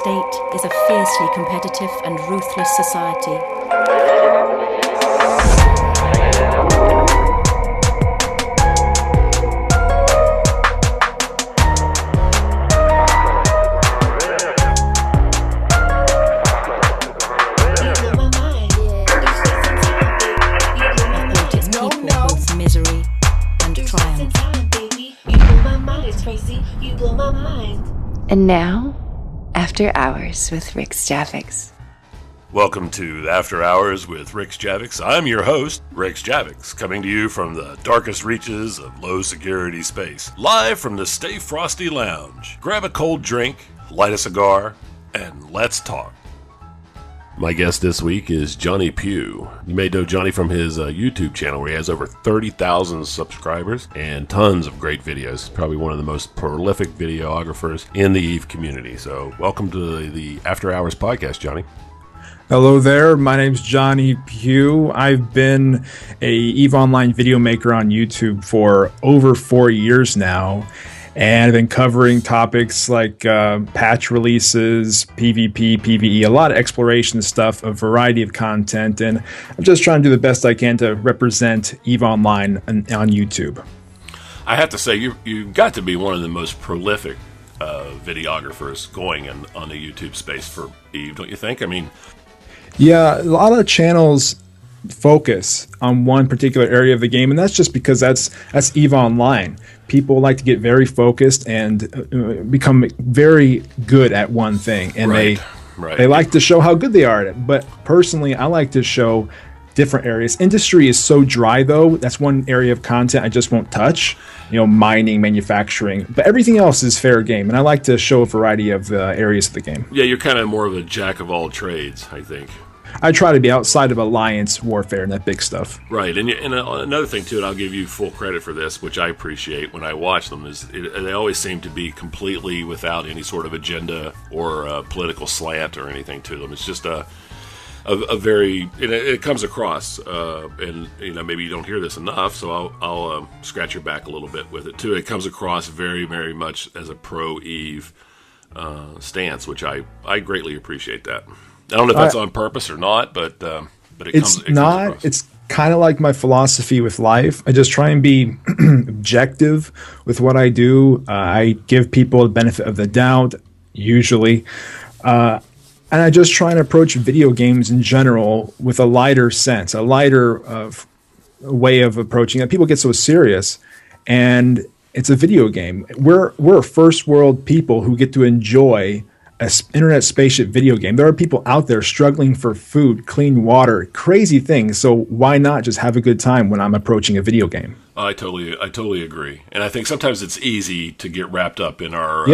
state is a fiercely competitive and ruthless society. And now, After Hours with Rixx Javix. Welcome to After Hours with Rixx Javix. I'm your host, Rixx Javix, coming to you from the darkest reaches of low-security space, live from the Stay Frosty Lounge. Grab a cold drink, light a cigar, and let's talk. My guest this week is JonnyPew. You may know Johnny from his YouTube channel where he has over 30,000 subscribers and tons of great videos. Probably one of the most prolific videographers in the EVE community. So welcome to the After Hours podcast, Johnny. Hello there, my name's JonnyPew. I've been a EVE Online video maker on YouTube for over 4 years now. And I've been covering topics like patch releases, PvP, PvE, a lot of exploration stuff, a variety of content, and I'm just trying to do the best I can to represent EVE Online on YouTube. I have to say, you've got to be one of the most prolific videographers going on the YouTube space for EVE, don't you think? I mean, yeah, a lot of channels focus on one particular area of the game, and that's just because that's EVE Online. People like to get very focused and become very good at one thing, and they like to show how good they are at it. But personally, I like to show different areas. Industry is so dry, though. That's one area of content I just won't touch. You know, mining, manufacturing, but everything else is fair game, and I like to show a variety of areas of the game. Yeah, you're kind of more of a jack of all trades, I think. I try to be outside of alliance warfare and that big stuff. Right, and another thing, too, and I'll give you full credit for this, which I appreciate when I watch them, is they always seem to be completely without any sort of agenda or political slant or anything to them. It's just a very, it comes across, and maybe you don't hear this enough, so I'll scratch your back a little bit with it, too. It comes across very, very much as a pro-EVE stance, which I greatly appreciate that. I don't know if that's on purpose or not, but it's not. It's kind of like my philosophy with life. I just try and be objective with what I do. I give people the benefit of the doubt, usually. And I just try and approach video games in general with a lighter sense, a lighter way of approaching it. People get so serious, and it's a video game. We're first world people who get to enjoy an internet spaceship video game. There are people out there struggling for food, clean water, crazy things. So why not just have a good time when I'm approaching a video game? I totally agree. And I think sometimes it's easy to get wrapped up in our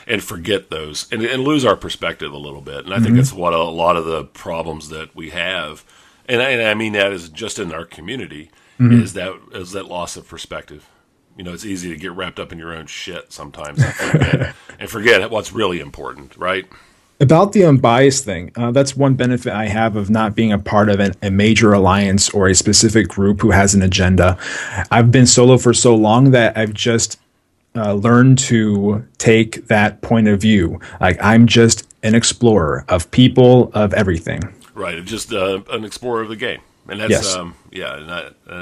and forget those and lose our perspective a little bit. And I think that's what a lot of the problems that we have, and I mean that is just in our community, is that loss of perspective. You know, it's easy to get wrapped up in your own shit sometimes and forget what's really important, right? About the unbiased thing, that's one benefit I have of not being a part of a major alliance or a specific group who has an agenda. I've been solo for so long that I've just learned to take that point of view. Like, I'm just an explorer of people, of everything. Right, just an explorer of the game. And that's, yes. And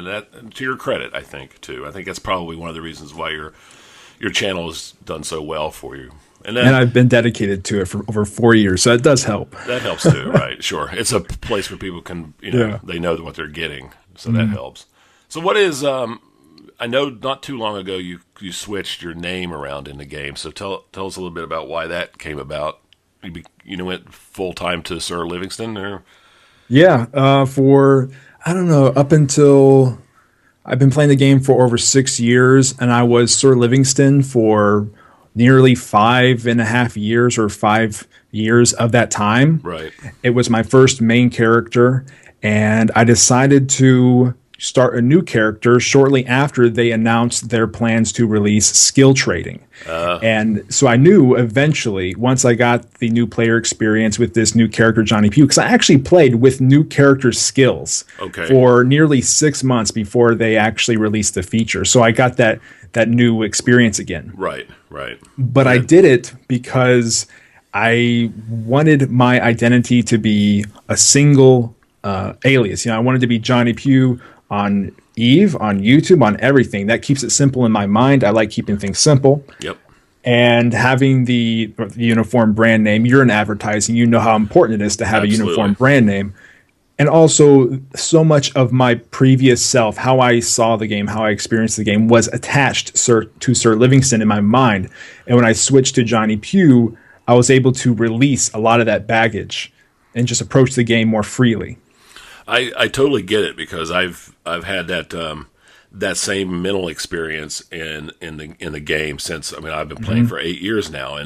that to your credit, I think, too. I think that's probably one of the reasons why your channel has done so well for you. And I've been dedicated to it for over 4 years, so it does help. That helps, too, right? Sure. It's a place where people can, they know what they're getting, so that helps. So what is, I know not too long ago you switched your name around in the game, so tell us a little bit about why that came about. You went full-time to Sir Livingston, or... Yeah, for, I don't know, up until I've been playing the game for over 6 years, and I was Sir Livingston for nearly 5.5 years or 5 years of that time. Right. It was my first main character, and I decided to start a new character shortly after they announced their plans to release skill trading. And so I knew eventually, once I got the new player experience with this new character, JonnyPew, because I actually played with new character skills for nearly 6 months before they actually released the feature. So I got that new experience again. Right. But I did it because I wanted my identity to be a single alias. I wanted to be JonnyPew on Eve, on YouTube, on everything. That keeps it simple in my mind. I like keeping things simple. Yep. And having the uniform brand name, you're in advertising, you know how important it is to have a uniform brand name. And also, so much of my previous self, how I saw the game, how I experienced the game, was attached to Sir Livingston in my mind. And when I switched to JonnyPew, I was able to release a lot of that baggage and just approach the game more freely. I totally get it, because I've had that same mental experience in the game since, I've been playing for 8 years now,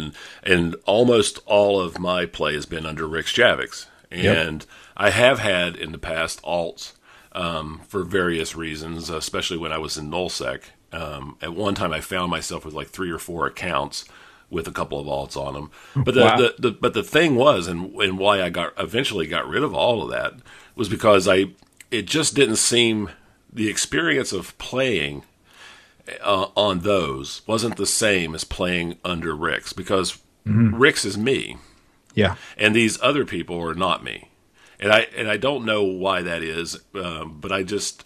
and almost all of my play has been under Rixx Javix. And I have had in the past alts for various reasons, especially when I was in nullsec. At one time, I found myself with like 3 or 4 accounts with a couple of alts on them. But the thing was, and why I eventually got rid of all of that, was because it just didn't seem, the experience of playing on those wasn't the same as playing under Rixx, because Rixx is me. Yeah. And these other people are not me. And I don't know why that is, but I just,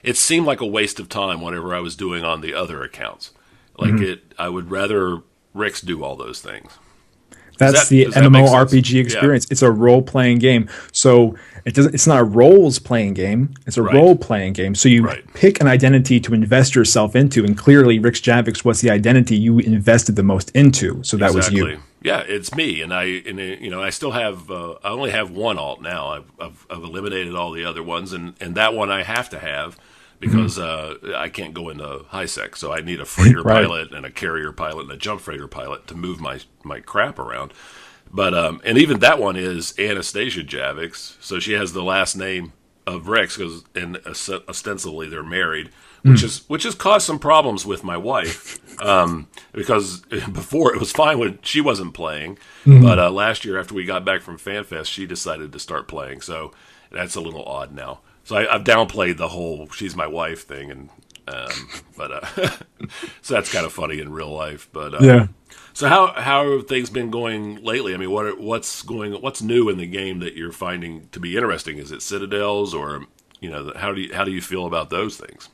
it seemed like a waste of time whatever I was doing on the other accounts. I would rather Rixx do all those things. That's the MMORPG experience. Yeah. It's a role-playing game. So it's not a roles-playing game. It's a role-playing game. So you pick an identity to invest yourself into, and clearly Rixx Javix was the identity you invested the most into. So that was you. Yeah, it's me, and I still have. I only have one alt now. I've eliminated all the other ones, and that one I have to have, because I can't go into high sec, so I need a freighter pilot and a carrier pilot and a jump freighter pilot to move my crap around. But and even that one is Anastasia Javix, so she has the last name of Rixx, and ostensibly they're married, which has caused some problems with my wife, because before it was fine when she wasn't playing, but last year after we got back from FanFest, she decided to start playing, so that's a little odd now. So I've downplayed the whole "she's my wife" thing, and so that's kind of funny in real life. But yeah. So how have things been going lately? What's new in the game that you're finding to be interesting? Is it Citadels, or how do you feel about those things?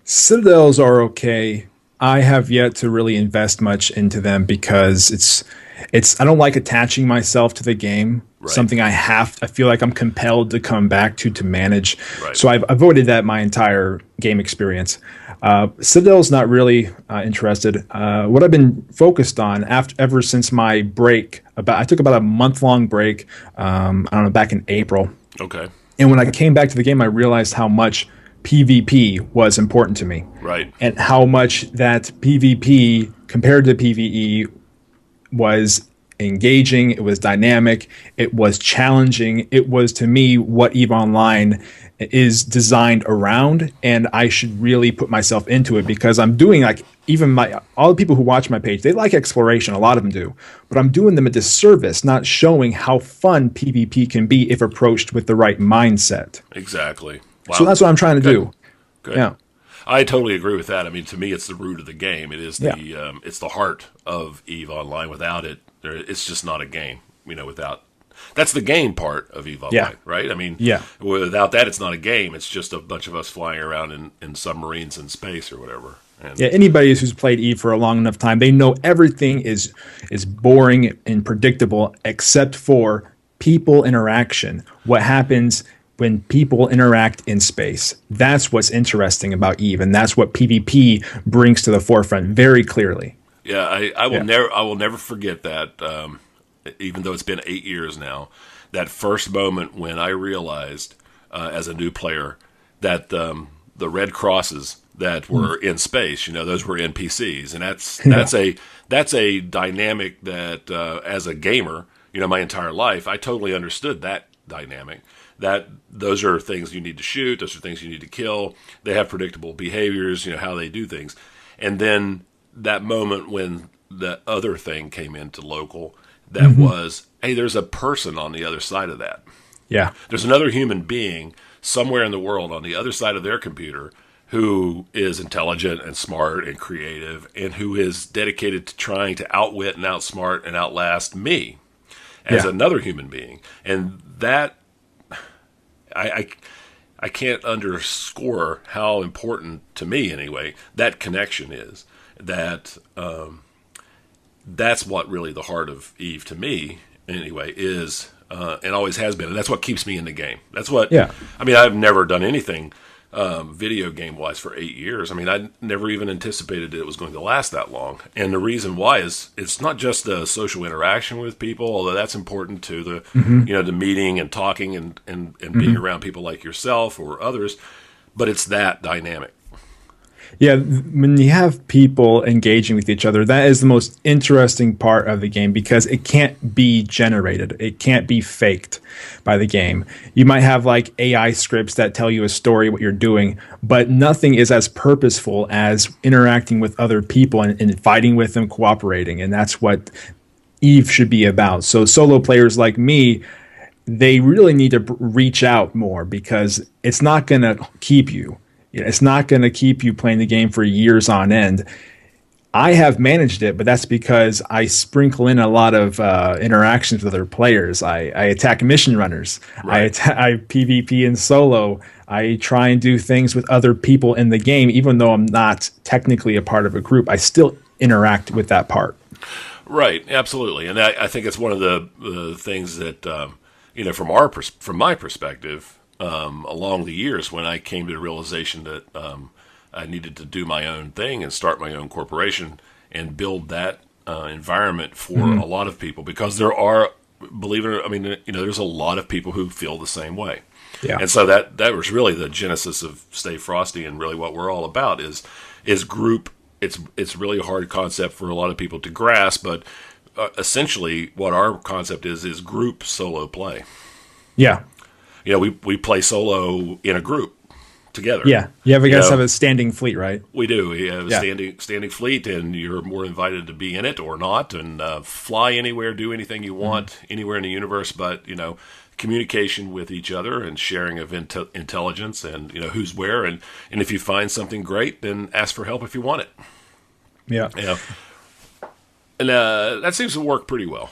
Citadels are okay. I have yet to really invest much into them, because I don't like attaching myself to the game. Right. Something I feel like I'm compelled to come back to manage. Right. So I've avoided that my entire game experience. Citadel's not really interested. What I've been focused on ever since my break, I took about a month-long break, I don't know, back in April. Okay. And when I came back to the game, I realized how much PvP was important to me. Right. And how much that PvP compared to PvE was engaging, it was dynamic, it was challenging. It was, to me, what EVE Online is designed around, and I should really put myself into it, because I'm doing, like, all the people who watch my page, they like exploration, a lot of them do, but I'm doing them a disservice, not showing how fun PvP can be if approached with the right mindset. Exactly. Wow. So that's what I'm trying to do. Good. Yeah. I totally agree with that. To me, it's the root of the game. It is it's the heart of EVE Online. Without it, it's just not a game. Without, that's the game part of EVE Online, right? Without that, it's not a game. It's just a bunch of us flying around in submarines in space or whatever. And anybody who's played EVE for a long enough time, they know everything is boring and predictable except for people interaction. What happens when people interact in space? That's what's interesting about EVE, and that's what PvP brings to the forefront very clearly. Yeah, I will never forget that. Even though it's been 8 years now, that first moment when I realized, as a new player, that the red crosses that were in space, those were NPCs, and that's a dynamic that, as a gamer, my entire life, I totally understood that dynamic. That those are things you need to shoot, those are things you need to kill. They have predictable behaviors, how they do things. And then that moment when the other thing came into local, that was, hey, there's a person on the other side of that. Yeah. There's another human being somewhere in the world on the other side of their computer who is intelligent and smart and creative and who is dedicated to trying to outwit and outsmart and outlast me as another human being. And that, I can't underscore how important, to me anyway, that connection is. That that's what really the heart of Eve, to me anyway, is, and always has been. And that's what keeps me in the game. That's what, I mean, I've never done anything video game wise for 8 years. I mean, I never even anticipated it was going to last that long. And the reason why is it's not just the social interaction with people, although that's important to the, the meeting and talking and being around people like yourself or others, but it's that dynamic. Yeah, when you have people engaging with each other, that is the most interesting part of the game because it can't be generated. It can't be faked by the game. You might have like AI scripts that tell you a story, what you're doing, but nothing is as purposeful as interacting with other people and fighting with them, cooperating. And that's what Eve should be about. So solo players like me, they really need to reach out more because it's not going to keep you. It's not going to keep you playing the game for years on end. I have managed it, but that's because I sprinkle in a lot of interactions with other players. I attack mission runners. Right. I PvP in solo. I try and do things with other people in the game, even though I'm not technically a part of a group. I still interact with that part. Right, absolutely, and I think it's one of the things that from my perspective. Along the years when I came to the realization that I needed to do my own thing and start my own corporation and build that environment for a lot of people, because there are, believe it or not, there's a lot of people who feel the same way. Yeah. And so that was really the genesis of Stay Frosty, and really what we're all about is group. It's really a hard concept for a lot of people to grasp, but essentially what our concept is group solo play. Yeah. We play solo in a group together. Yeah, you guys have a standing fleet, right? We do. We have a standing fleet, and you're more invited to be in it or not, and fly anywhere, do anything you want, anywhere in the universe. But communication with each other and sharing of intelligence, and who's where, and if you find something great, then ask for help if you want it. Yeah. And that seems to work pretty well.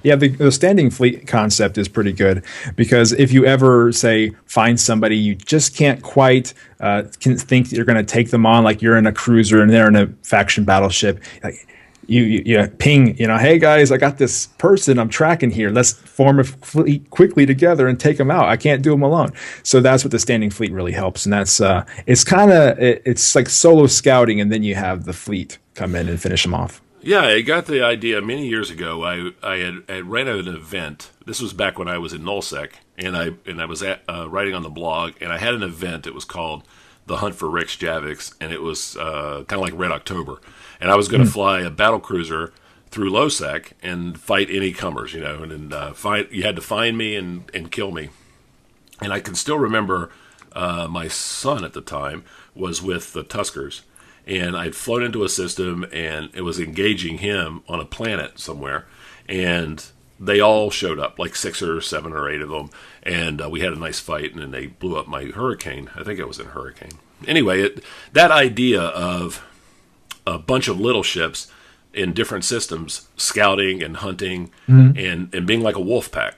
Yeah, the standing fleet concept is pretty good because if you ever, say, find somebody you just can't quite can think that you're going to take them on, like you're in a cruiser and they're in a faction battleship, like you ping, hey guys, I got this person I'm tracking here. Let's form a fleet quickly together and take them out. I can't do them alone. So that's what the standing fleet really helps, and that's it's like solo scouting, and then you have the fleet come in and finish them off. Yeah, I got the idea many years ago. I had ran an event. This was back when I was in NullSec, and I was writing on the blog, and I had an event. It was called The Hunt for Rixx Javix, and it was kind of like Red October. And I was going to fly a battle cruiser through LowSec and fight any comers, and you had to find me and kill me. And I can still remember my son at the time was with the Tuskers. And I'd flown into a system, and it was engaging him on a planet somewhere. And they all showed up, like 6 or 7 or 8 of them. And we had a nice fight, and then they blew up my Hurricane. I think it was in Hurricane. Anyway, that idea of a bunch of little ships in different systems, scouting and hunting, and being like a wolf pack.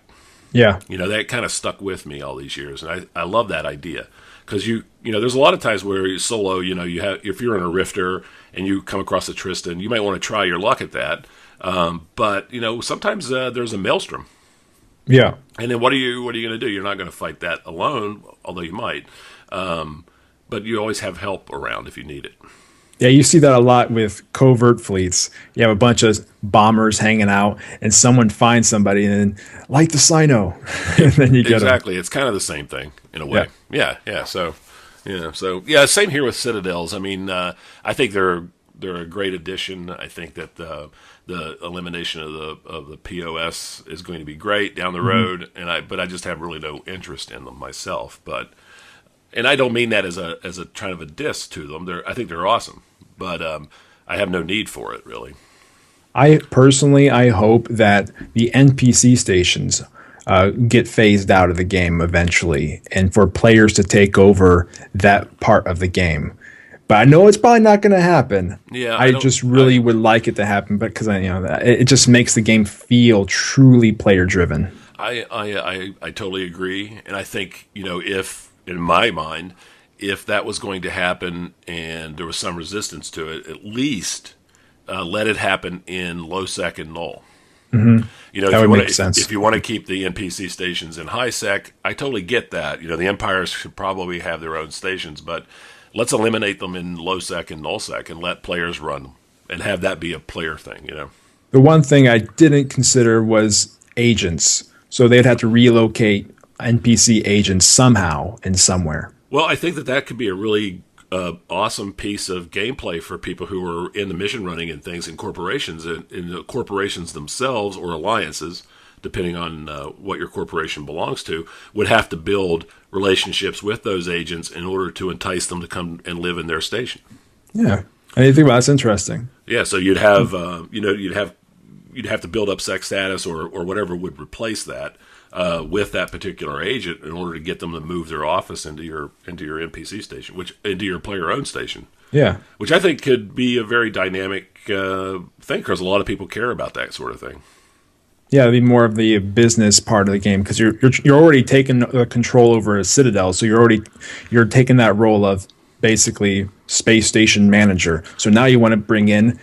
Yeah. That kind of stuck with me all these years. And I love that idea. Because there's a lot of times where you solo, you have, if you're in a Rifter and you come across a Tristan, you might want to try your luck at that. But sometimes there's a maelstrom. Yeah. And then what are you going to do? You're not going to fight that alone, although you might. But you always have help around if you need it. Yeah, you see that a lot with covert fleets. You have a bunch of bombers hanging out, and someone finds somebody, and then light the Sino, and then you get exactly. It's kind of the same thing in a way. Yeah. So same here with Citadels. I mean, I think they're a great addition. I think that the elimination of the POS is going to be great down the road, but I just have really no interest in them myself. And I don't mean that as a kind of a diss to them. I think they're awesome, but I have no need for it really. I hope that the NPC stations get phased out of the game eventually, and for players to take over that part of the game. But I know it's probably not going to happen. Yeah, I just really would like it to happen, but because it just makes the game feel truly player driven. I totally agree, and I think if in my mind, if that was going to happen and there was some resistance to it, at least let it happen in low sec and null. Mm-hmm. That would make sense. If you want to keep the NPC stations in high sec, I totally get that. The Empires should probably have their own stations, but let's eliminate them in low sec and null sec and let players run them and have that be a player thing. The one thing I didn't consider was agents, so they'd have to relocate NPC agents somehow and somewhere. Well, I think that could be a really awesome piece of gameplay for people who are in the mission running and things in corporations, and in the corporations themselves or alliances, depending on what your corporation belongs to, would have to build relationships with those agents in order to entice them to come and live in their station. Yeah, anything about that's interesting. Yeah, so you'd have you'd have to build up sex status or whatever would replace that. With that particular agent in order to get them to move their office into your NPC station, into your player-owned station. Yeah. Which I think could be a very dynamic thing because a lot of people care about that sort of thing. Yeah, it'd be more of the business part of the game because you're already taking control over a citadel, so you're taking that role of basically space station manager. So now you want to bring in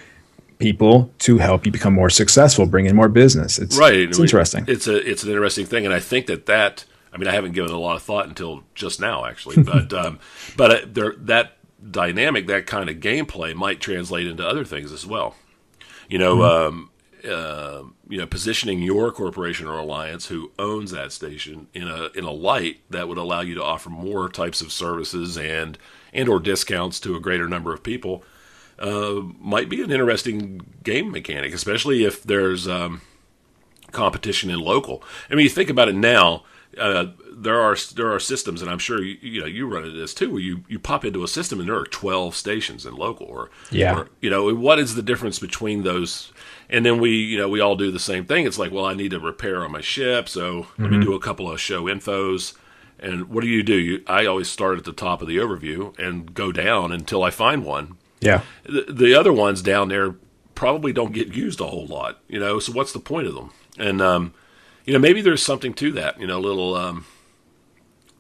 people to help you become more successful, bring in more business. It's interesting. It's an interesting thing, and I think that I haven't given it a lot of thought until just now, actually, but that dynamic, that kind of gameplay might translate into other things as well. Positioning your corporation or alliance who owns that station in a light that would allow you to offer more types of services and or discounts to a greater number of people. Might be an interesting game mechanic, especially if there's competition in local. I mean, you think about it now. There are systems, and I'm sure you run into this too, where you pop into a system and there are 12 stations in local, or what is the difference between those? And then we all do the same thing. It's like, well, I need to repair on my ship, so let me do a couple of show infos. And what do? I always start at the top of the overview and go down until I find one. Yeah. The other ones down there probably don't get used a whole lot, so what's the point of them? And, maybe there's something to that, a little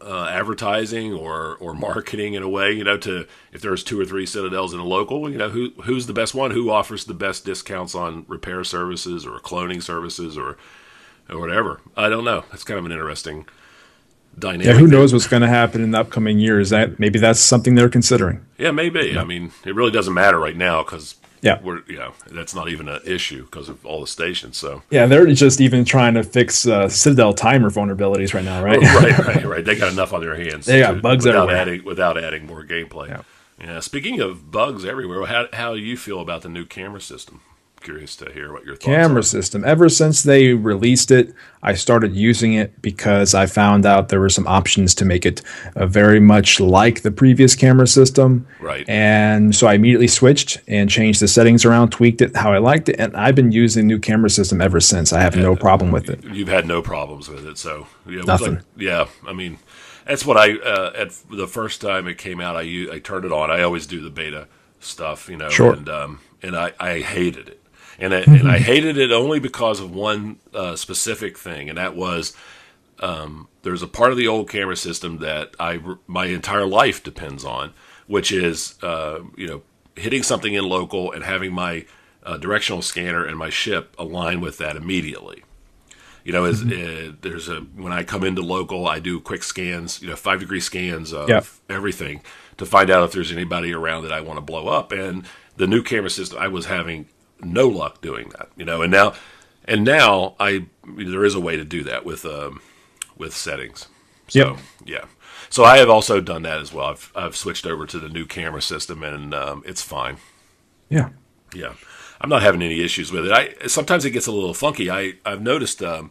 advertising or marketing in a way, to if there's 2 or 3 citadels in a local, who's the best one, who offers the best discounts on repair services or cloning services or whatever. I don't know. That's kind of an interesting dynamic. Yeah, who knows what's going to happen in the upcoming years? Maybe that's something they're considering. Yeah, maybe. Yeah. I mean, it really doesn't matter right now because we're that's not even an issue because of all the stations. So yeah, they're just even trying to fix Citadel timer vulnerabilities right now, right? Right. They got enough on their hands. They got bugs everywhere without adding more gameplay. Yeah. Speaking of bugs everywhere, how do you feel about the new camera system? Curious to hear what your thoughts are. Camera system. Ever since they released it, I started using it because I found out there were some options to make it very much like the previous camera system. Right. And so I immediately switched and changed the settings around, tweaked it how I liked it, and I've been using the new camera system ever since. I have no problem with it. You've had no problems with it, so nothing. I mean, that's what at the first time it came out, I turned it on. I always do the beta stuff, Sure. And I hated it. And I hated it only because of one specific thing, and that was there's a part of the old camera system that my entire life depends on, which is hitting something in local and having my directional scanner and my ship align with that immediately. When I come into local, I do quick scans, 5-degree scans of everything to find out if there's anybody around that I want to blow up. And the new camera system, I was having no luck doing that, and now there is a way to do that with settings. So so I have also done that as well. I've switched over to the new camera system, and it's fine. Yeah. I'm not having any issues with it. Sometimes it gets a little funky. I've noticed I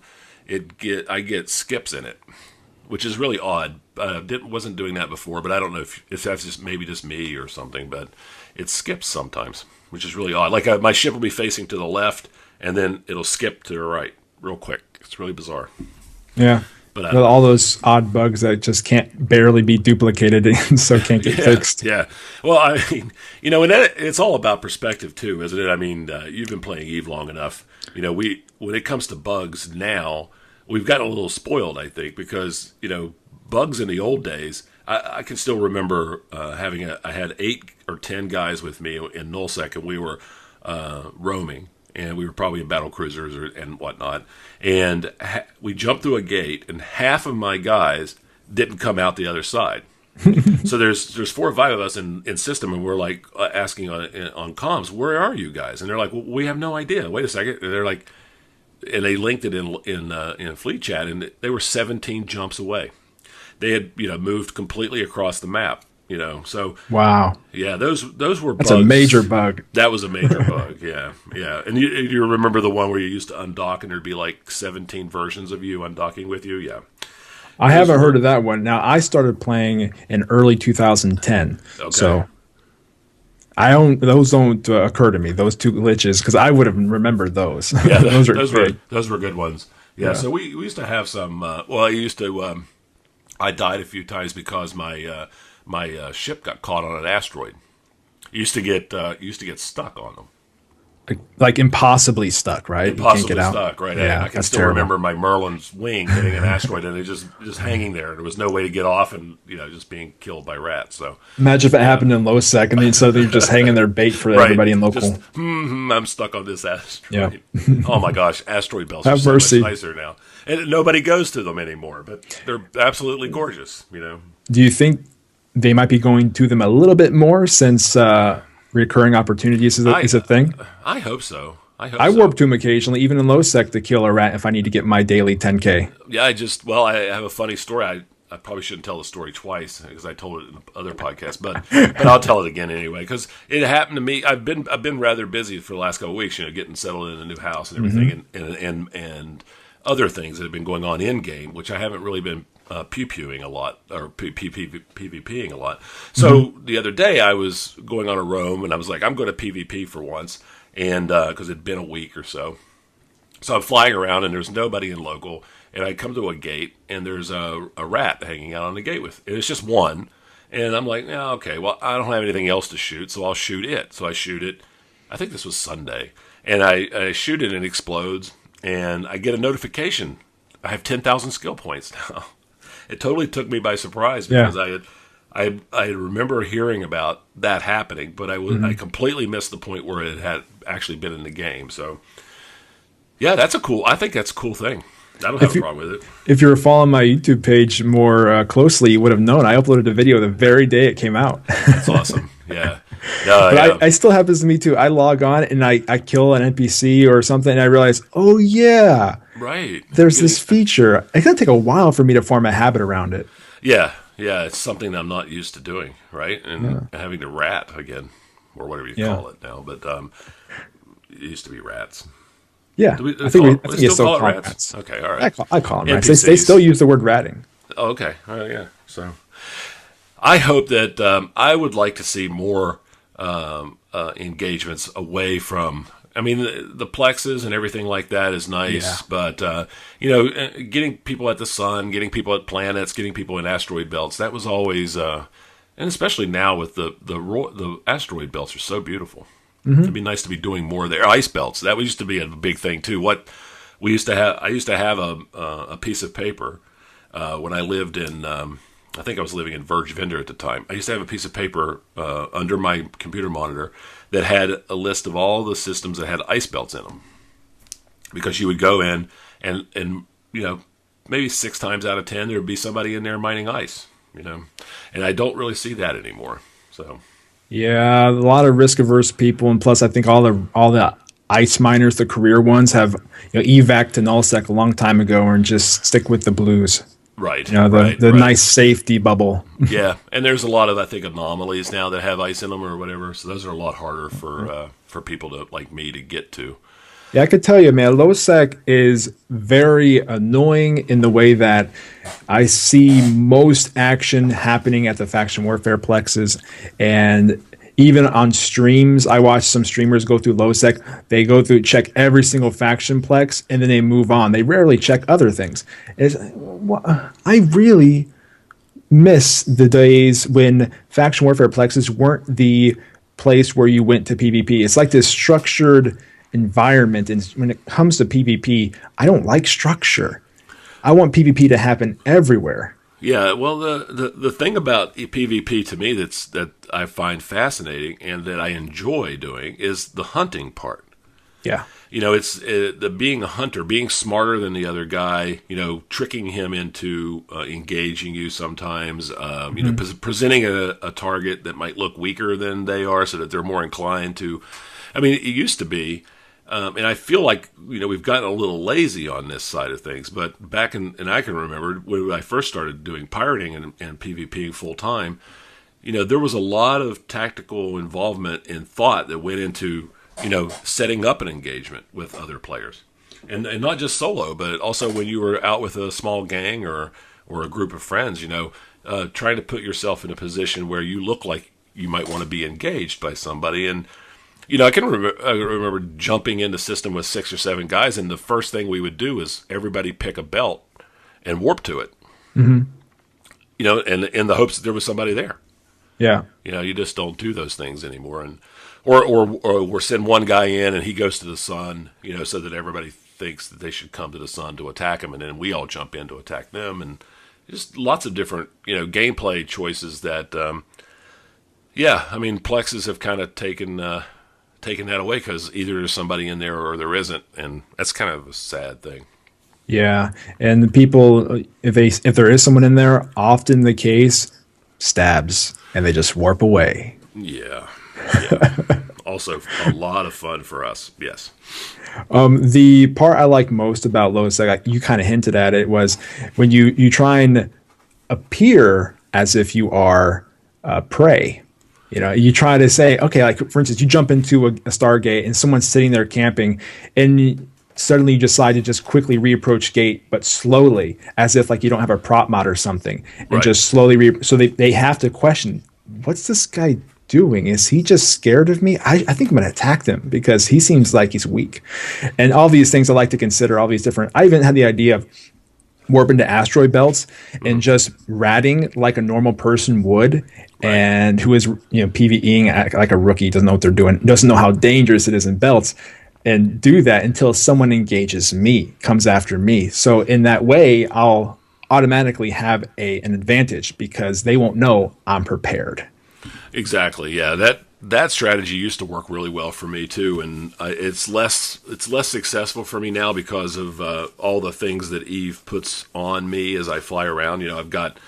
get skips in it, which is really odd. Wasn't doing that before, but I don't know if that's just me or something. But it skips sometimes, which is really odd. Like my ship will be facing to the left, and then it'll skip to the right real quick. It's really bizarre. Yeah. But all those odd bugs that just can't barely be duplicated and so can't get fixed. Yeah. Well, I mean, and it's all about perspective too, isn't it? I mean, you've been playing Eve long enough. When it comes to bugs now, we've gotten a little spoiled, I think, because, bugs in the old days, I can still remember I had 8 or 10 guys with me in nullsec, and we were roaming. And we were probably in battle cruisers and whatnot. And we jumped through a gate, and half of my guys didn't come out the other side. So there's 4 or 5 of us in system, and we're like asking on comms, where are you guys? And they're like, well, we have no idea. Wait a second. And they're like, and they linked it in fleet chat, and they were 17 jumps away. They had moved completely across the map. So wow, yeah, those were bugs. That's a major bug. That was a major bug, yeah. And you remember the one where you used to undock and there'd be like 17 versions of you undocking with you, yeah. I haven't heard of that one. Now I started playing in early 2010, so those don't occur to me. Those 2 glitches, because I would have remembered those. Yeah, those were good ones. Yeah. So we used to have some. I died a few times because my ship got caught on an asteroid. Used to get stuck on them. Like impossibly stuck, right? Impossibly stuck, right? Yeah, I can still remember my Merlin's wing hitting an asteroid and it just hanging there. There was no way to get off, and just being killed by rats. So imagine if it happened in low sec, and then suddenly you're just hanging there bait for everybody in local. Just, I'm stuck on this asteroid. Yeah. Oh my gosh, asteroid belts are so much nicer now, and nobody goes to them anymore. But they're absolutely gorgeous. Do you think they might be going to them a little bit more since recurring opportunities is a thing? I hope so. I warp to them occasionally, even in low sec, to kill a rat if I need to get my daily 10K. Yeah, I have a funny story. I probably shouldn't tell the story twice because I told it in other podcasts, but I'll tell it again anyway because it happened to me. I've been rather busy for the last couple of weeks, getting settled in a new house and everything, and other things that have been going on in game, which I haven't really been pew-pewing a lot, or PvPing a lot. So the other day I was going on a roam, and I was like, I'm going to PvP for once, and because it'd been a week or so. So I'm flying around, and there's nobody in local, and I come to a gate, and there's a rat hanging out on the gate and it's just one, and I'm like, yeah, okay, well, I don't have anything else to shoot, so I'll shoot it. So I shoot it. I think this was Sunday, and I shoot it, and it explodes, and I get a notification. I have 10,000 skill points now. It totally took me by surprise because I remember hearing about that happening, but I completely missed the point where it had actually been in the game. So, yeah, I think that's a cool thing. I don't have a problem with it. If you were following my YouTube page more closely, you would have known I uploaded a video the very day it came out. That's awesome. Yeah. But I still happens to me too. I log on and I kill an NPC or something, and I realize, oh yeah, right. There's this feature. It's gonna take a while for me to form a habit around it. Yeah. It's something that I'm not used to doing, right? And having to rat again, or whatever you call it now. But it used to be rats. Yeah, I think you still call it rats. Okay, all right. I call them rats. They still use the word ratting. Oh, okay. Yeah. So I hope that I would like to see more engagements away from. I mean, the plexes and everything like that is nice, but getting people at the sun, getting people at planets, getting people in asteroid belts, that was always, and especially now with the asteroid belts are so beautiful. It'd be nice to be doing more there. Ice belts, that used to be a big thing too. I used to have a piece of paper when I lived in. I think I was living in Verge Vendor at the time. I used to have a piece of paper under my computer monitor that had a list of all the systems that had ice belts in them. Because you would go in and maybe 6 times out of 10 there would be somebody in there mining ice, And I don't really see that anymore. So yeah, a lot of risk averse people, and plus I think all the ice miners, the career ones, have evac to nullsec a long time ago and just stick with the blues. Right. The nice safety bubble. Yeah, and there's a lot of, I think, anomalies now that have ice in them or whatever, so those are a lot harder for people like me to get to. Yeah, I could tell you, man, low sec is very annoying in the way that I see most action happening at the faction warfare plexes, and Even on streams, I watch some streamers go through low sec. They go through, check every single faction plex, and then they move on. They rarely check other things. I really miss the days when faction warfare plexes weren't the place where you went to PvP. It's like this structured environment, and when it comes to PvP, I don't like structure. I want PvP to happen everywhere. Yeah, well, the thing about PvP to me that I find fascinating and that I enjoy doing is the hunting part. Yeah. It's the being a hunter, being smarter than the other guy, tricking him into engaging you sometimes, presenting a target that might look weaker than they are so that they're more inclined to. I mean, it used to be, and I feel like, we've gotten a little lazy on this side of things, but back and I can remember when I first started doing pirating and PvPing full time, there was a lot of tactical involvement and thought that went into setting up an engagement with other players, and not just solo, but also when you were out with a small gang or a group of friends, trying to put yourself in a position where you look like you might want to be engaged by somebody. And I remember jumping in the system with 6 or 7 guys, and the first thing we would do is everybody pick a belt and warp to it. Mm-hmm. And in the hopes that there was somebody there. Yeah. You just don't do those things anymore, and or send one guy in and he goes to the sun, so that everybody thinks that they should come to the sun to attack him, and then we all jump in to attack them, and just lots of different gameplay choices that plexes have kind of taken that away, because either there's somebody in there or there isn't, and that's kind of a sad thing. Yeah, and the people, if there is someone in there, often the case stabs and they just warp away. Yeah. Also, a lot of fun for us. Yes. The part I like most about low sec, you kind of hinted at it, was when you try and appear as if you are prey. You try to say, okay, like for instance, you jump into a Stargate and someone's sitting there camping, and suddenly you decide to just quickly reapproach gate, but slowly, as if like you don't have a prop mod or something, and right. Just slowly. So they have to question, what's this guy doing? Is he just scared of me? I think I'm going to attack him because he seems like he's weak. And all these things I like to consider, all these different. I even had the idea of warping to asteroid belts and just ratting like a normal person would, right. And who is PvEing like a rookie, doesn't know what they're doing, doesn't know how dangerous it is in belts, and do that until someone engages me, comes after me. So in that way, I'll automatically have an advantage because they won't know I'm prepared. Exactly. Yeah, that strategy used to work really well for me too, and it's less successful for me now because of all the things that Eve puts on me as I fly around. I've got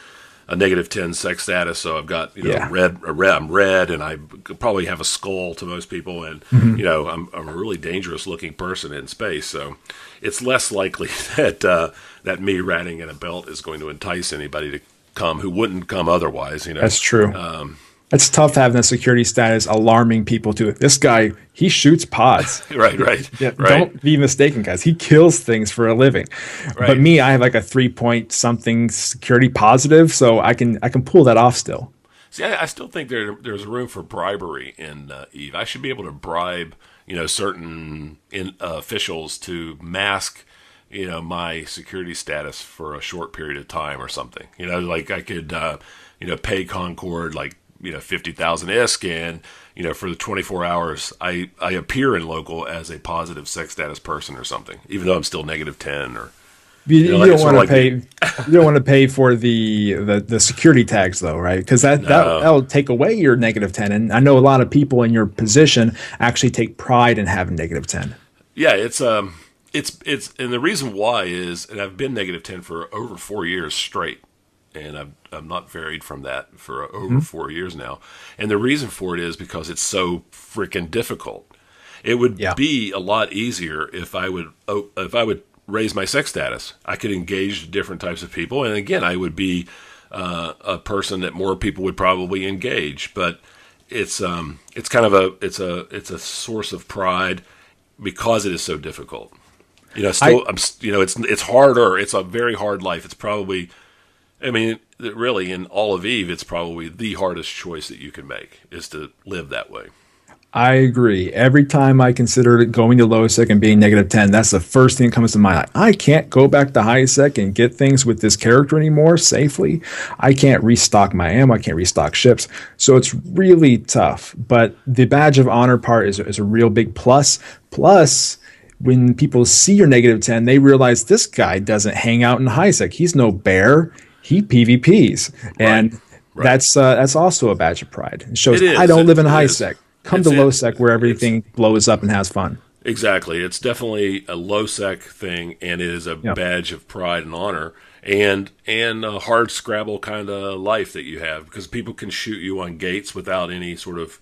a -10 sex status, so I've got red. I'm red, and I probably have a skull to most people, and I'm a really dangerous looking person in space. So it's less likely that me ratting in a belt is going to entice anybody to come who wouldn't come otherwise. That's true. It's tough having a security status alarming people to this guy. He shoots pods. Right. Yeah, right. Don't be mistaken, guys. He kills things for a living. Right. But me, I have like a 3-point something security positive, so I can pull that off still. See, I still think there's room for bribery in Eve. I should be able to bribe certain officials to mask my security status for a short period of time or something. Like I could pay Concord like 50,000 ISK, and for the 24 hours I appear in local as a positive sex status person or something, even though I'm still -10 or you don't want to pay. You don't want to pay for the security tags though, right? Because that'll take away your -10. And I know a lot of people in your position actually take pride in having -10. Yeah, it's and the reason why is, and I've been -10 for over 4 years straight. And I'm not varied from that for over 4 years now. And the reason for it is because it's so freaking difficult. It would be a lot easier if I would raise my sex status. I could engage different types of people, and again, I would be a person that more people would probably engage. But it's kind of a source of pride because it is so difficult. It's harder. It's a very hard life. It's probably. I mean, that really in all of Eve, it's probably the hardest choice that you can make is to live that way. I agree. Every time I consider going to low sec and being -10, that's the first thing that comes to mind. I can't go back to high sec and get things with this character anymore safely. I can't restock my ammo. I can't restock ships. So it's really tough. But the badge of honor part is a real big plus. Plus, when people see your -10, they realize this guy doesn't hang out in high sec. He's no bear. He PvPs. And that's also a badge of pride. It shows I don't live in high sec. Come to low sec where everything blows up and has fun. Exactly. It's definitely a low sec thing, and it is a badge of pride and honor, and a hard scrabble kind of life that you have, because people can shoot you on gates without any sort of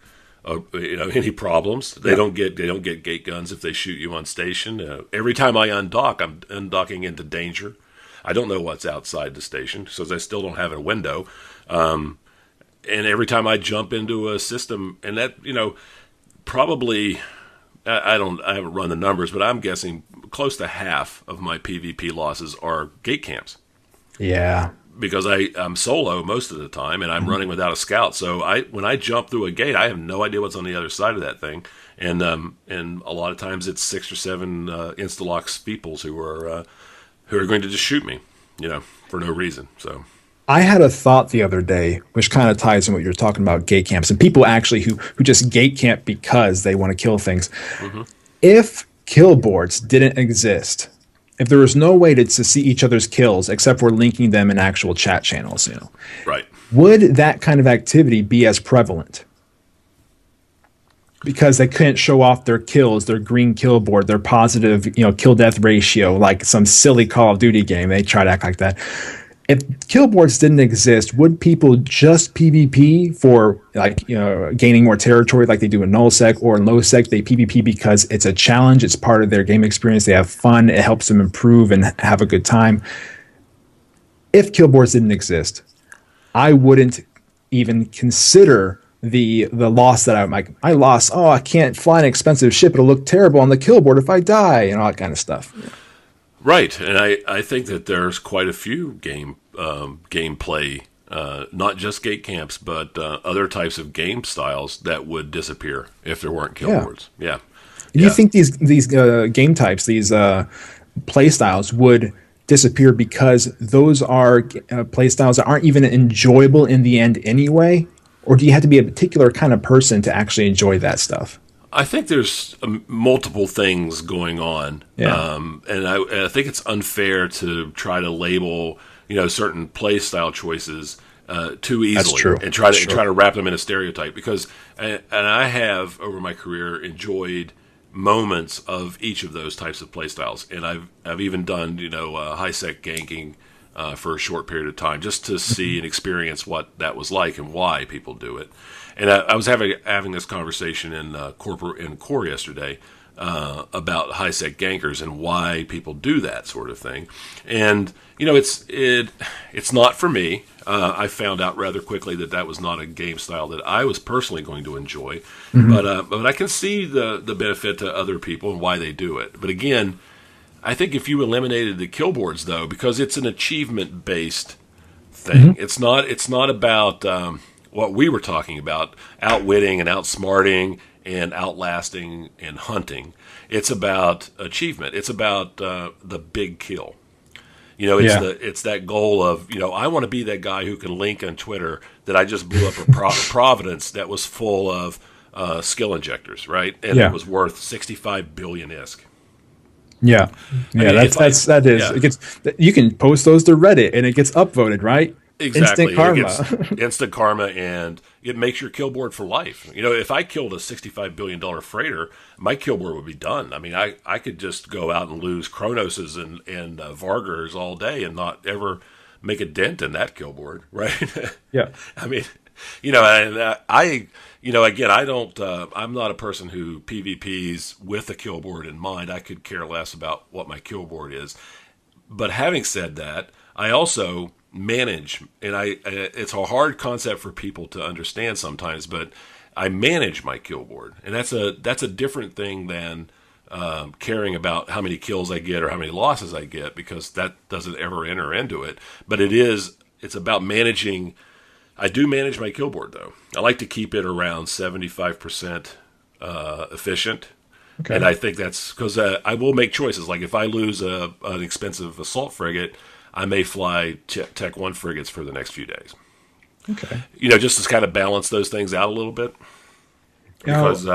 any problems. They don't get gate guns if they shoot you on station. Every time I undock, I'm undocking into danger. I don't know what's outside the station, so I still don't have a window. And every time I jump into a system, and that, probably, I haven't run the numbers, but I'm guessing close to half of my PvP losses are gate camps. Yeah. Because I'm solo most of the time, and I'm running without a scout. So when I jump through a gate, I have no idea what's on the other side of that thing. And a lot of times it's 6 or 7 Instalock peoples who are going to just shoot me, for no reason. So I had a thought the other day, which kind of ties in what you're talking about, gate camps, and people actually who just gate camp because they want to kill things. Mm-hmm. If kill boards didn't exist, if there was no way to see each other's kills except for linking them in actual chat channels, right, would that kind of activity be as prevalent? Because they couldn't show off their kills, their green kill board, their positive, kill death ratio, like some silly Call of Duty game. They try to act like that. If kill boards didn't exist, would people just PvP for gaining more territory like they do in nullsec, or in lowsec they PvP because it's a challenge, it's part of their game experience, they have fun, it helps them improve and have a good time? If kill boards didn't exist, I wouldn't even consider the loss that I lost. Oh, I can't fly an expensive ship, it'll look terrible on the kill board if I die, and all that kind of stuff. Right, and I think that there's quite a few gameplay, not just gate camps, but other types of game styles that would disappear if there weren't kill boards. Yeah. Do you think these game types, these play styles would disappear because those are play styles that aren't even enjoyable in the end anyway? Or do you have to be a particular kind of person to actually enjoy that stuff? I think there's multiple things going on, and I think it's unfair to try to label certain play style choices too easily. That's true. And try to wrap them in a stereotype, because I have over my career enjoyed moments of each of those types of play styles, and I've even done high sec ganking for a short period of time just to see and experience what that was like and why people do it. And I was having this conversation in Core yesterday about high sec gankers and why people do that sort of thing. And it's not for me. I found out rather quickly that was not a game style that I was personally going to enjoy. Mm-hmm. But I can see the benefit to other people and why they do it. But again, I think if you eliminated the kill boards, though, because it's an achievement based thing, mm-hmm. It's not about what we were talking about, outwitting and outsmarting and outlasting and hunting. It's about achievement. It's about the big kill. It's that goal of, I want to be that guy who can link on Twitter that I just blew up a Providence that was full of skill injectors, right? And it was worth 65 billion ISK. Yeah. That is. It gets, you can post those to Reddit and it gets upvoted, right? Exactly. Instant karma. Instant karma, and it makes your kill board for life. If I killed a $65 billion freighter, my kill board would be done. I mean, I could just go out and lose Kronoses and Vargers all day and not ever make a dent in that kill board, right? Yeah. I mean, again, I don't, I'm not a person who PvPs with a kill board in mind. I could care less about what my kill board is. But having said that, I also manage, and it's a hard concept for people to understand sometimes, but I manage my kill board, and that's a different thing than caring about how many kills I get or how many losses I get, because that doesn't ever enter into it. But it is it's about managing. I do manage my kill board though. I like to keep it around 75% efficient. Okay. And I think that's because I will make choices. Like if I lose an expensive assault frigate, I may fly Tech 1 frigates for the next few days. Okay. Just to kind of balance those things out a little bit. Because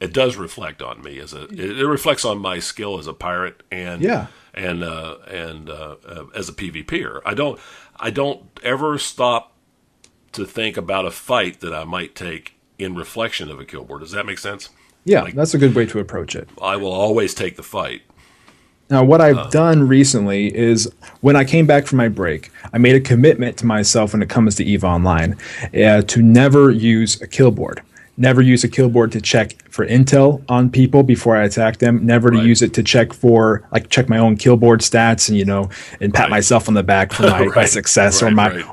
it does reflect on me it reflects on my skill as a pirate and as a PvPer. I don't ever stop to think about a fight that I might take in reflection of a kill board. Does that make sense? Yeah, that's a good way to approach it. I will always take the fight. Now, what I've done recently is when I came back from my break, I made a commitment to myself when it comes to EVE Online to never use a kill board. Never use a kill board to check for intel on people before I attack them. Never to use it to check my own kill board stats and pat myself on the back for my success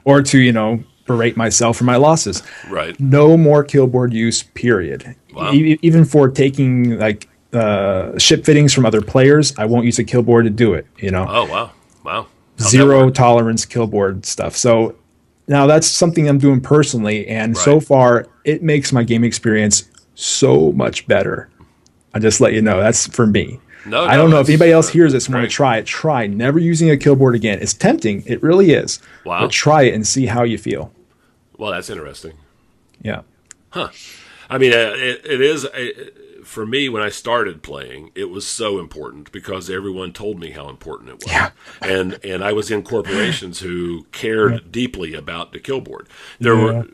or to berate myself for my losses. Right. No more kill board use, period. Wow. Even for taking ship fittings from other players, I won't use a kill board to do it. Oh wow. Zero tolerance kill board stuff. So now that's something I'm doing personally, and so far it makes my game experience so much better. I just let you know that's for me. I don't know if anybody else hears this and want to try it. Try never using a kill board again. It's tempting, it really is. Wow. But try it and see how you feel. Well, that's interesting. Yeah. Huh. I mean, it is. For me, when I started playing, it was so important because everyone told me how important it was. Yeah. And I was in corporations who cared deeply about the kill board. There were,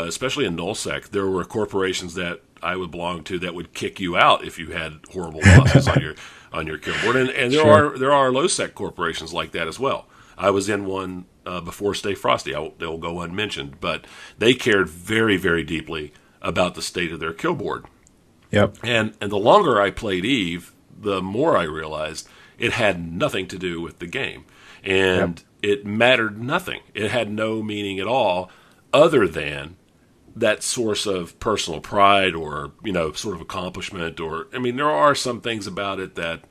especially in NullSec, there were corporations that I would belong to that would kick you out if you had horrible losses on your kill board. And there are low sec corporations like that as well. I was in one before Stay Frosty. They'll go unmentioned, but they cared very, very deeply about the state of their kill board. Yep. And the longer I played EVE, the more I realized it had nothing to do with the game. And it mattered nothing. It had no meaning at all other than that source of personal pride or, sort of accomplishment. There are some things about it that,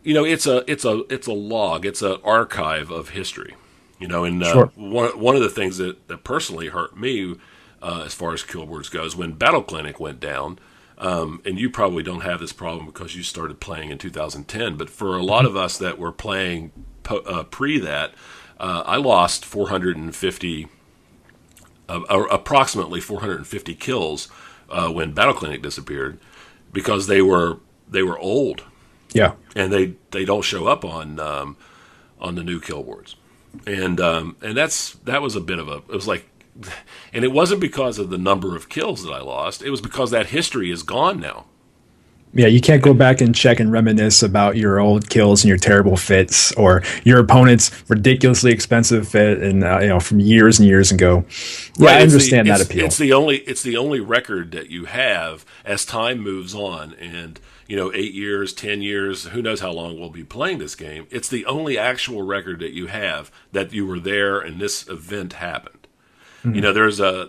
it's a log. It's an archive of history. One of the things that personally hurt me as far as kill boards goes, when Battle Clinic went down, and you probably don't have this problem because you started playing in 2010, but for a lot of us that were playing pre that, I lost 450, approximately 450 kills when Battle Clinic disappeared because they were old. Yeah, and they don't show up on the new kill boards, and that was a bit of it was like. And it wasn't because of the number of kills that I lost. It was because that history is gone now. Yeah, you can't go back and check and reminisce about your old kills and your terrible fits or your opponent's ridiculously expensive fit and from years and years ago. Yeah, I understand that appeal. It's the only record that you have as time moves on, and 8 years, 10 years, who knows how long we'll be playing this game. It's the only actual record that you have that you were there and this event happened. Mm-hmm.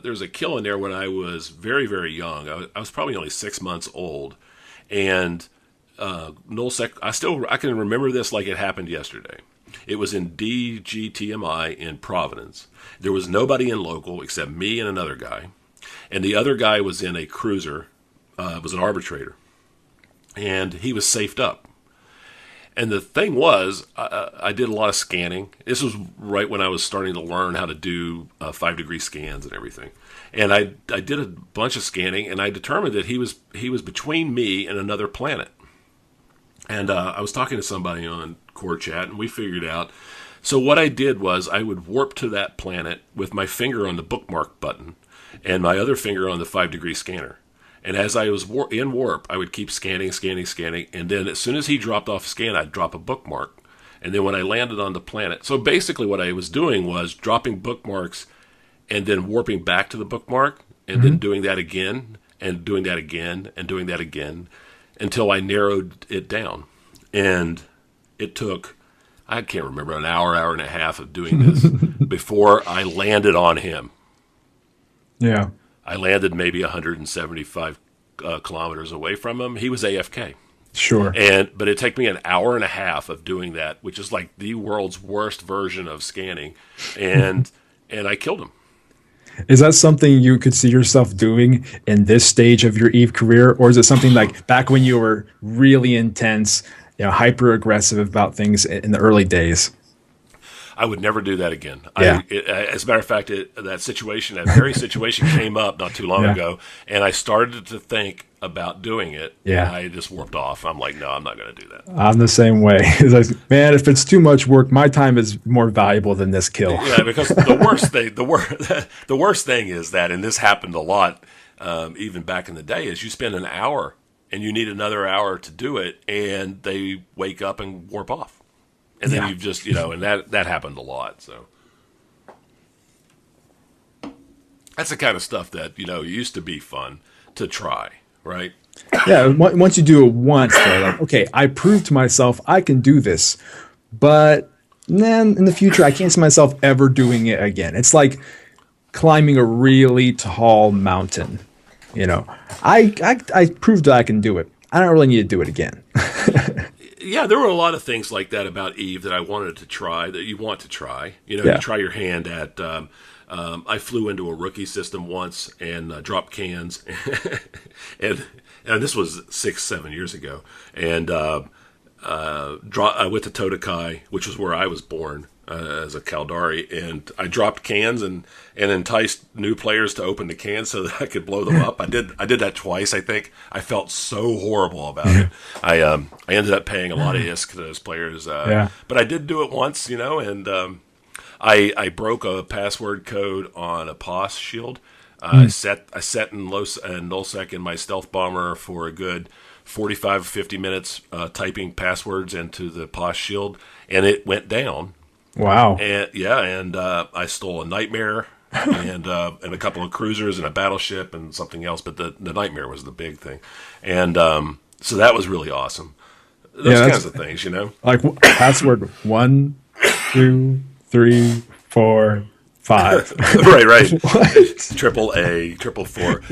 There's a kill in there when I was very, very young. I was probably only 6 months old, and NullSec. I can remember this like it happened yesterday. It was in DGTMI in Providence. There was nobody in local except me and another guy, and the other guy was in a cruiser. It was an arbitrator, and he was safed up. And the thing was, I did a lot of scanning. This was right when I was starting to learn how to do 5-degree scans and everything. And I did a bunch of scanning, and I determined that he was between me and another planet. And I was talking to somebody on Core Chat, and we figured out. So what I did was I would warp to that planet with my finger on the bookmark button and my other finger on the 5-degree scanner. And as I was in warp, I would keep scanning. And then as soon as he dropped off scan, I'd drop a bookmark. And then when I landed on the planet. So basically what I was doing was dropping bookmarks and then warping back to the bookmark and then doing that again and doing that again and doing that again until I narrowed it down. And it took, I can't remember, an hour and a half of doing this before I landed on him. Yeah. I landed maybe 175 kilometers away from him. He was AFK. Sure. But it took me an hour and a half of doing that, which is like the world's worst version of scanning, and I killed him. Is that something you could see yourself doing in this stage of your Eve career, or is it something like back when you were really intense, hyper aggressive about things in the early days? I would never do that again. Yeah. As a matter of fact, that very situation came up not too long ago, and I started to think about doing it. Yeah. And I just warped off. I'm like, no, I'm not going to do that. I'm the same way. It's like, man, if it's too much work, my time is more valuable than this kill. Yeah, because the worst thing is that, and this happened a lot, even back in the day, is you spend an hour and you need another hour to do it, and they wake up and warp off. And then you've just, and that happened a lot. So that's the kind of stuff that, used to be fun to try, right? Yeah, once you do it once, though, like, okay, I proved to myself I can do this, but then in the future, I can't see myself ever doing it again. It's like climbing a really tall mountain. I proved that I can do it. I don't really need to do it again. Yeah, there were a lot of things like that about Eve that I wanted to try, that you want to try. You try your hand at. I flew into a rookie system once and dropped cans, and this was 6-7 years ago. And I went to Totokai, which was where I was born as a Caldari, and I dropped cans and enticed new players to open the cans so that I could blow them up. I did that twice, I think. I felt so horrible about it. I ended up paying a lot of ISK to those players, but I did do it once, and I broke a password code on a POS shield. I set in nullsec in my stealth bomber for a good 45 50 minutes typing passwords into the POS shield, and it went down. Wow. And I stole a nightmare and a couple of cruisers and a battleship and something else, but the nightmare was the big thing. And so that was really awesome. Those kinds of things, Like password 1, 2, 3, 4, 5. right. Triple A, 444,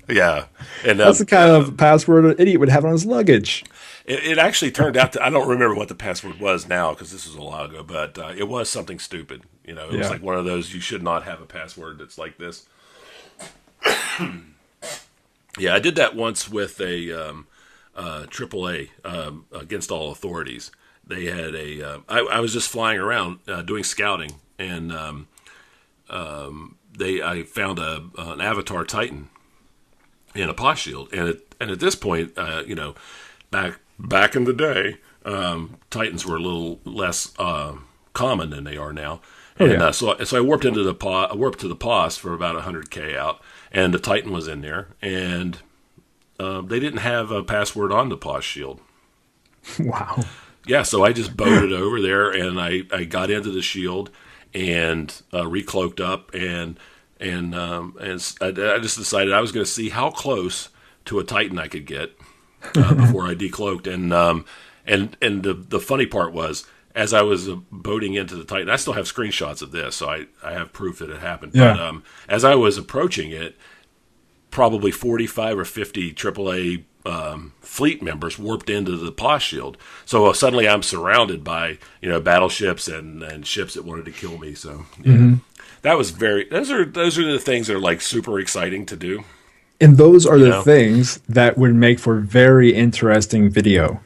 yeah. And that's the kind of password an idiot would have on his luggage. It actually turned out I don't remember what the password was now because this was a while ago, but it was something stupid. It was like one of those, you should not have a password that's like this. Yeah, I did that once with a AAA against all authorities. They had I was just flying around doing scouting, and I found an Avatar Titan in a POS shield, and at this point, back in the day, Titans were a little less common than they are now. And so I warped into the POS for about 100K out, and the Titan was in there, and they didn't have a password on the POS shield. Wow. Yeah, so I just boated over there, and I got into the shield and recloaked up, and I just decided I was going to see how close to a Titan I could get before I decloaked, and the funny part was, as I was boating into the Titan, I still have screenshots of this, so I have proof that it happened. Yeah. But as I was approaching it, probably 45 or 50 AAA fleet members warped into the POS shield. So suddenly I'm surrounded by battleships and ships that wanted to kill me. So that was those are the things that are like super exciting to do. And those are the things that would make for very interesting video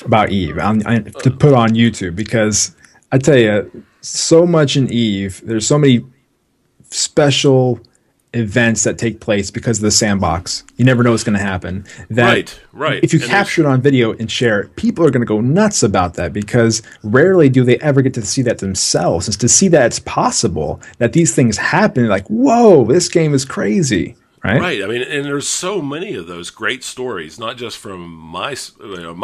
about Eve to put on YouTube, because I tell you, so much in Eve, there's so many special events that take place because of the sandbox. You never know what's going to happen. Right. If you capture it on video and share it, people are going to go nuts about that, because rarely do they ever get to see that themselves. It's to see that it's possible, that these things happen. Like, whoa, this game is crazy. Right. I mean, and there's so many of those great stories, not just from my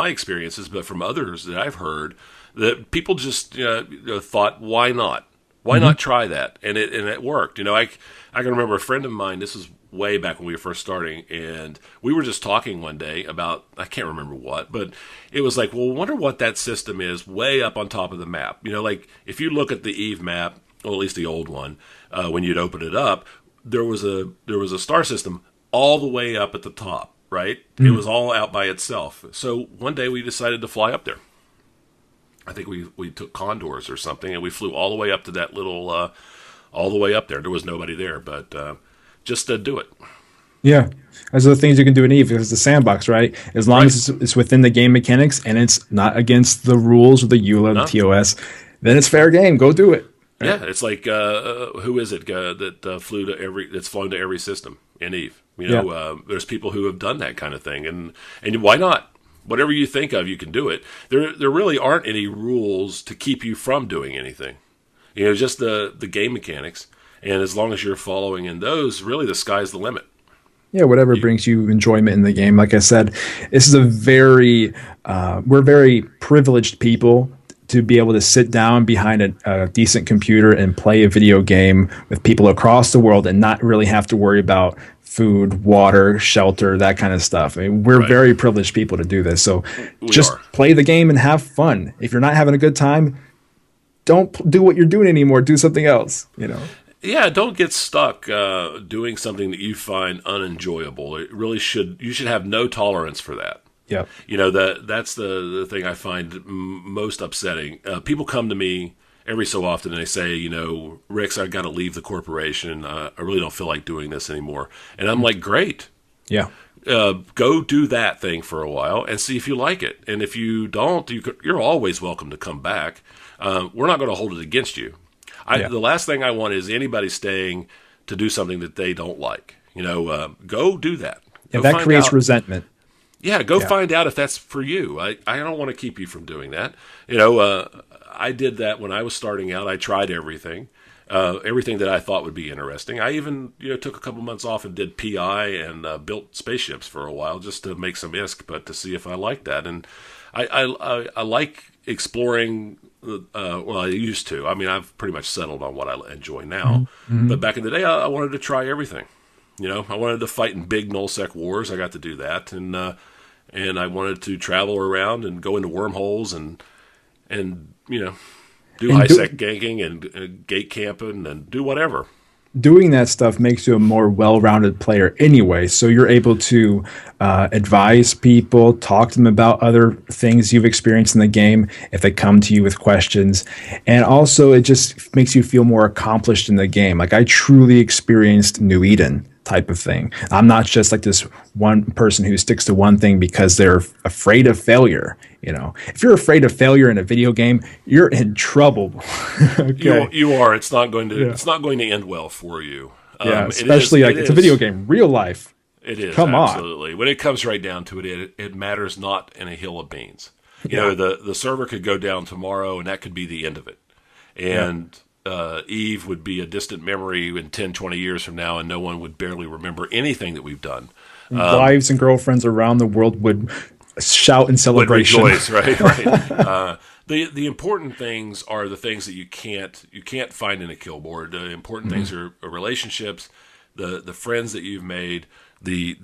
experiences, but from others that I've heard, that people just thought, why not? Why not try that? And it worked. I can remember a friend of mine, this is way back when we were first starting, and we were just talking one day about, I can't remember what, but it was like, well, I wonder what that system is way up on top of the map. Like if you look at the Eve map, or at least the old one, when you'd open it up, there was a star system all the way up at the top. right? It was all out by itself. So one day we decided to fly up there. I think we took condors or something, and we flew all the way up to that little, all the way up there. There was nobody there, but just to do it. Yeah. Those are the things you can do in Eve because it's a sandbox, right? As long as it's within the game mechanics and it's not against the rules of the EULA, the TOS, then it's fair game. Go do it. Right? Yeah, it's like who is it that's flown to every system in Eve? You know, there's people who have done that kind of thing, and why not? Whatever you think of, you can do it. There really aren't any rules to keep you from doing anything. You know, just the game mechanics, and as long as you're following in those, really the sky's the limit. Yeah, whatever brings you enjoyment in the game. Like I said, this is we're very privileged people to be able to sit down behind a decent computer and play a video game with people across the world and not really have to worry about food, water, shelter, that kind of stuff. I mean, we're very privileged people to do this. So just play the game and have fun. If you're not having a good time, don't do what you're doing anymore. Do something else, you know. Yeah, don't get stuck doing something that you find unenjoyable. It really you should have no tolerance for that. Yeah. You know, that's the thing I find most upsetting. People come to me every so often and they say, you know, Rixx, I've got to leave the corporation. I really don't feel like doing this anymore. And I'm like, great. Yeah. Go do that thing for a while and see if you like it. And if you don't, you're always welcome to come back. We're not going to hold it against you. The last thing I want is anybody staying to do something that they don't like. You know, go do that. Yeah, that creates resentment. Yeah, go find out if that's for you. I don't want to keep you from doing that. You know, I did that when I was starting out. I tried everything that I thought would be interesting. I even took a couple months off and did PI and built spaceships for a while just to make some ISK, but to see if I liked that. And I like exploring. Well, I used to. I mean, I've pretty much settled on what I enjoy now. Mm-hmm. But back in the day, I wanted to try everything. You know, I wanted to fight in big nullsec wars. I got to do that, and I wanted to travel around and go into wormholes and do high sec ganking and gate camping and do whatever. Doing that stuff makes you a more well-rounded player anyway, so you're able to advise people, talk to them about other things you've experienced in the game if they come to you with questions, and also it just makes you feel more accomplished in the game. Like, I truly experienced New Eden type of thing. I'm not just like this one person who sticks to one thing because they're afraid of failure. You know, if you're afraid of failure in a video game, you're in trouble. Okay. You are. It's not going to. It's not going to end well for you. Especially it's a video game. Real life. It is. Come absolutely. When it comes right down to it, it matters not in a hill of beans. You know, the server could go down tomorrow, and that could be the end of it. And Eve would be a distant memory in 10, 20 years from now, and no one would barely remember anything that we've done. Wives and girlfriends around the world would shout in celebration. Would rejoice, right. The important things are the things that you can't find in a kill board. The important things are relationships, the friends that you've made, the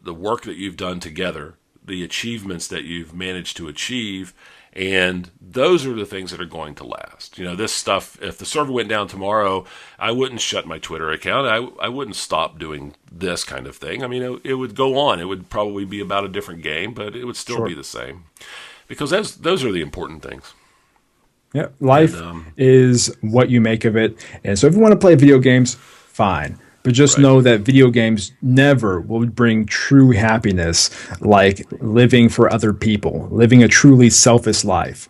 work that you've done together, the achievements that you've managed to achieve. And those are the things that are going to last. You know, this stuff, if the server went down tomorrow, I wouldn't shut my Twitter account. I wouldn't stop doing this kind of thing. I mean, it would go on. It would probably be about a different game, but it would still be the same. Because those are the important things. Yeah, life is what you make of it. And so if you want to play video games, fine. But just know that video games never will bring true happiness like living for other people, living a truly selfless life.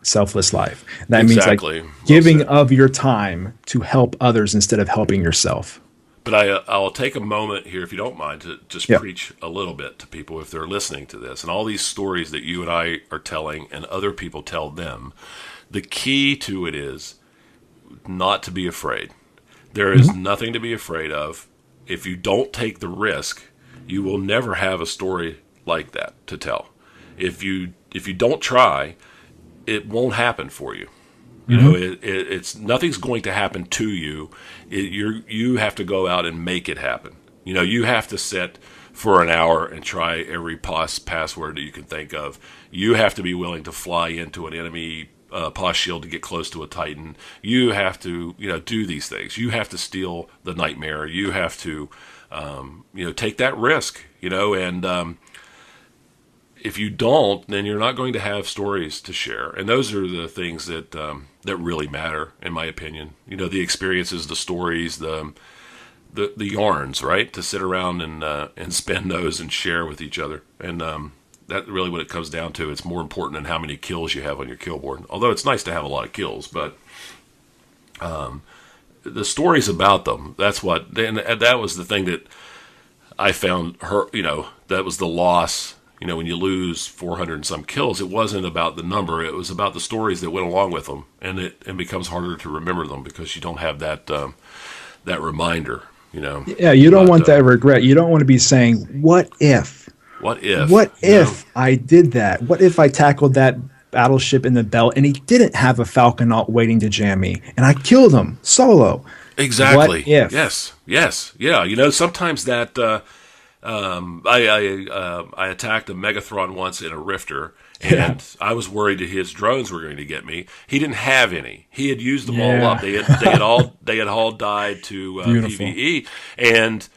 That means like giving of your time to help others instead of helping yourself. But I'll take a moment here, if you don't mind, to just preach a little bit to people if they're listening to this. And all these stories that you and I are telling and other people tell them, the key to it is not to be afraid. There is nothing to be afraid of. If you don't take the risk, you will never have a story like that to tell. If you don't try, it won't happen for you. You know, it's nothing's going to happen to you. You have to go out and make it happen. You know, you have to sit for an hour and try every password that you can think of. You have to be willing to fly into an enemy POS shield to get close to a Titan. You have to, do these things. You have to steal the nightmare. You have to take that risk, and if you don't, then you're not going to have stories to share. And those are the things that really matter, in my opinion. The experiences, the stories, the yarns, right? To sit around and spin those and share with each other. And that's really what it comes down to. It's more important than how many kills you have on your kill board. Although it's nice to have a lot of kills, but the stories about them, that's what, and that was the thing that I found that was the loss. When you lose 400 and some kills, it wasn't about the number. It was about the stories that went along with them, and it becomes harder to remember them because you don't have that reminder. Yeah, you don't want that regret. You don't want to be saying, "What if? What if? What if I did that? What if I tackled that battleship in the belt and he didn't have a Falconaut waiting to jam me and I killed him solo?" Exactly. What if? Yes. Yeah. Sometimes that I attacked a Megathron once in a Rifter, and I was worried that his drones were going to get me. He didn't have any. He had used them all up. They had all died to PvE, and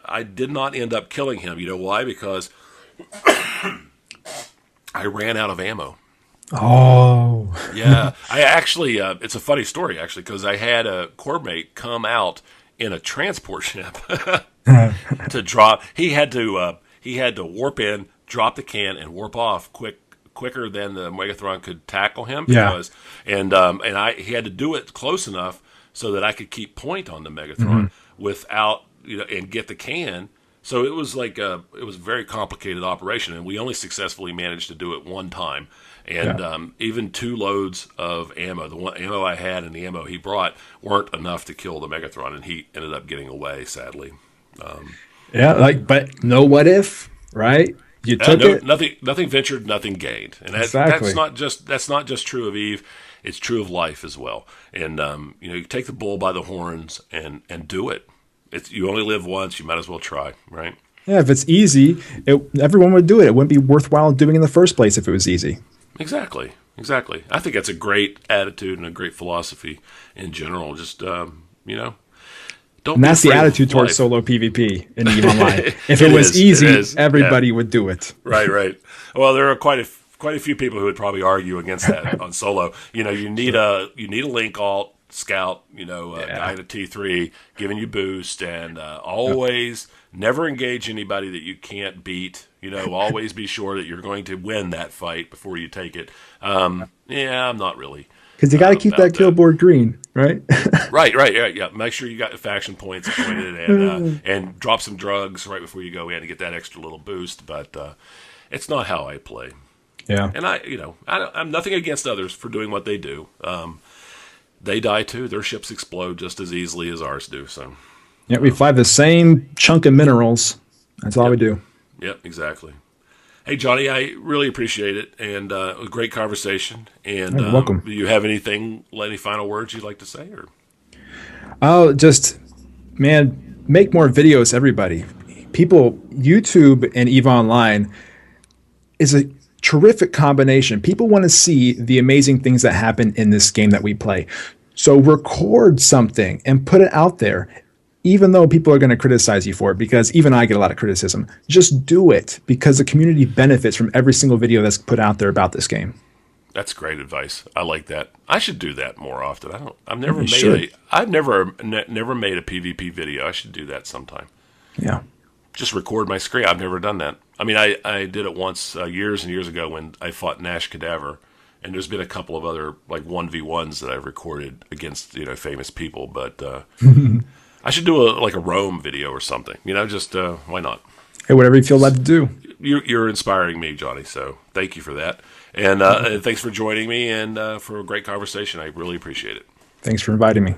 I did not end up killing him. You know why? Because I ran out of ammo. Oh. Yeah. I actually, it's a funny story, actually, because I had a corps mate come out in a transport ship to drop. He had to warp in, drop the can, and warp off quicker than the Megathron could tackle him. He had to do it close enough so that I could keep point on the Megathron without, and get the can. So it was like it was a very complicated operation, and we only successfully managed to do it one time. And even 2 loads of ammo, the one ammo I had and the ammo he brought, weren't enough to kill the Megathron, and he ended up getting away, sadly. But no what if, right? You took it. Nothing ventured, nothing gained, and that's not just true of Eve. It's true of life as well. And you take the bull by the horns and do it. You only live once. You might as well try, right? Yeah, if it's easy, everyone would do it. It wouldn't be worthwhile doing in the first place if it was easy. Exactly. I think that's a great attitude and a great philosophy in general. Just don't. And that's the attitude towards solo PvP in EVE Online. If it was easy, everybody would do it. Right. Well, there are quite a few people who would probably argue against that on solo. You need a link alt scout. A guy in a T3 giving you boost, and always never engage anybody that you can't beat. Always be sure that you're going to win that fight before you take it. I'm not really. Because you got to keep that kill board green, right? Right. Yeah. Make sure you got the faction points appointed and drop some drugs right before you go in to get that extra little boost. But it's not how I play. Yeah. And I'm nothing against others for doing what they do. They die too. Their ships explode just as easily as ours do. So. Yeah, we fly the same chunk of minerals. That's all we do. Yep, exactly. Hey, Johnny, I really appreciate it, and a great conversation. And You're welcome. Do you have any final words you'd like to say? Or? Oh, just, man, make more videos, everybody. People, YouTube and EVE Online is a terrific combination. People want to see the amazing things that happen in this game that we play. So record something and put it out there. Even though people are going to criticize you for it, because even I get a lot of criticism, just do it because the community benefits from every single video that's put out there about this game. That's great advice. I like that. I should do that more often. I've never made a PvP video. I should do that sometime. Yeah. Just record my screen. I've never done that. I mean, I did it once years and years ago when I fought Nash Cadaver, and there's been a couple of other like 1v1s that I've recorded against famous people, but. I should do a Rome video or something. Just why not? Hey, whatever you feel led to do. You're inspiring me, Johnny. So thank you for that, and thanks for joining me and for a great conversation. I really appreciate it. Thanks for inviting me.